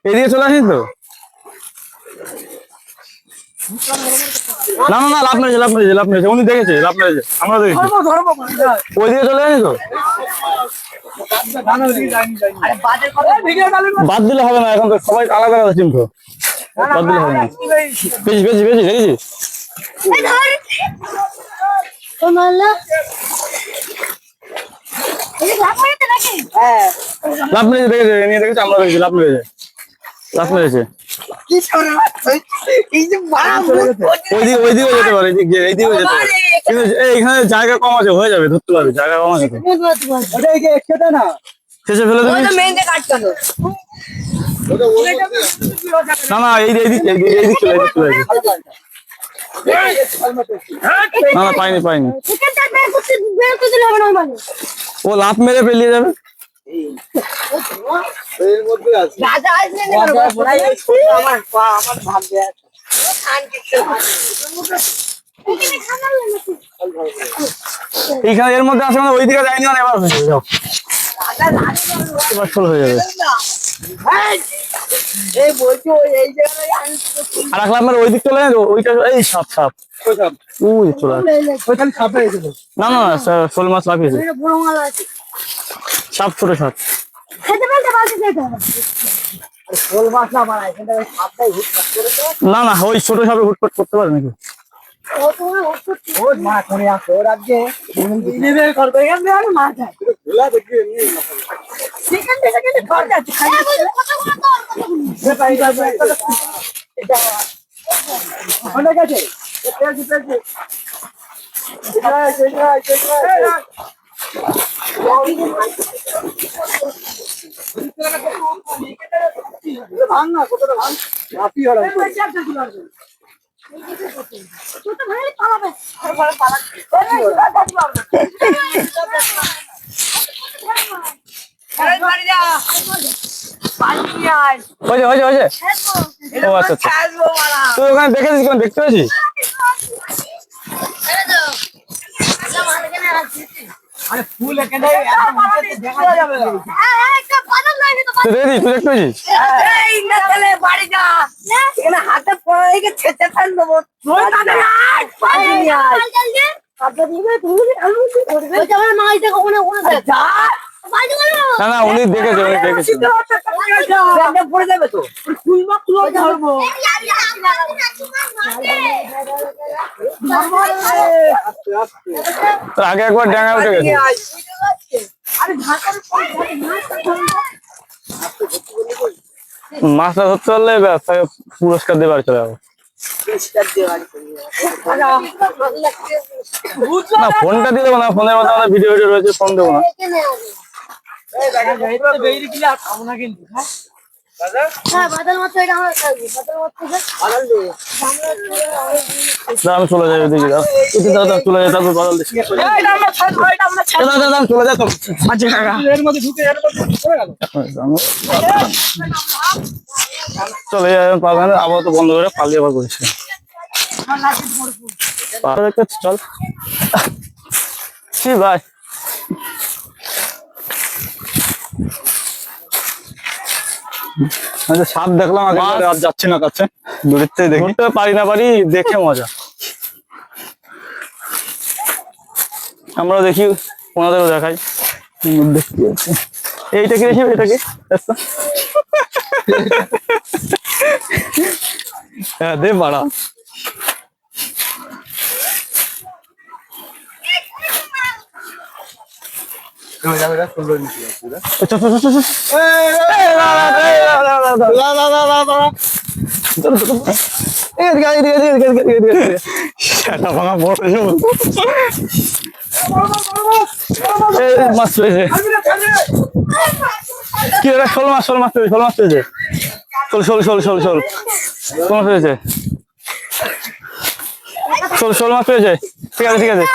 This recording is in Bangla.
এদিকে চলে আসিস তো। না না না, লাভ মেরেছে, লাভ মেরেছে, লাভ মেরেছে, উনি দেখেছে, লাভ মেরেছে, আমরা দেখেছি। ওইদিকে চলে আসিস তো। বাদ দিলে হবে না, এখন তো সবাই আলাদা আলাদা চিন্তা, বাদ দিলে হবে না। বেশি বেশি বেশি দেখেছিস? লাভ মেরেছে, দেখেছে, নিয়ে দেখেছে, আমরা দেখেছি, লাভ মেরেছে, লাভ মেরেছে। ওইদিকে যেতে পারে, এইদিকে যেতে পারে, কিন্তু এইখানে জায়গা কম আছে, হয়ে যাবে, ধরতে পারবে, জায়গা কম আছে। শেষে ফেলে দেবে। না না, এইদিক চলে, না না, পাইনি পাইনি। ও লাফ মেরে পেলিয়ে যাবে। এইখানে এর মধ্যে আছে, ওই দিকে যায়নি, মানে এবার হয়ে যাবে, এবার ষোলো হয়ে যাবে। আর রাখলাম মানে ওই দিক চলে যাবে, ওইটা এই সাপ সাপ চলে না না, শোল মাছ লাফিয়েছে, সাপ ছোট সাপ। না না, ওই ছোট সাপে হুটপাট করতে পারে নাকি? ও আচ্ছা আচ্ছা, তুই ওখানে দেখেছিস, কোন দেখতে পেয়েছিস? তুই দেখতে পেয়েছিস? হাতে পড়ে ছেঁচে ফেল দেবো। না না, উনি দেখেছে, উনি দেখেছে। পড়ে যাবে তো, ধরবো। আগে একবার ডাঙা উঠে গেছে। মাছটা ধরতে পারলে তাকে পুরস্কার দেবার চলে যাবো। না, ফোনটা দিয়ে দেবো না, ফোনের মধ্যে আমাদের ভিডিও রয়েছে, ফোন দেবো না। আমি চলে যাই ওদিকে, দাদা চলে যাই, তারপর বাদল দিচ্ছি, চলে যাই তো। চলে যাই, পাবেন আবার তো বন্ধ করে পালিয়ে আবার করেছে। চল কি ভাই, সাপ দেখলাম আগে, আর যাচ্ছি না কাছে, দূরের থেকে দেখতে পারি না পারি, দেখে মজা। আমরা দেখি, ওনাদেরও দেখাই। এইটা কি রেখে, এটা কি? হ্যাঁ দে বাড়া। মাছ পেয়েছে, কি শোল মাছ, শোল মাছ পেয়েছে, শোল মাছ পেয়েছে, শোল শোল শোল শোল শোল শোল মাছ পেয়েছে, শোল শোল মাছ পেয়েছে। ঠিক আছে ঠিক আছে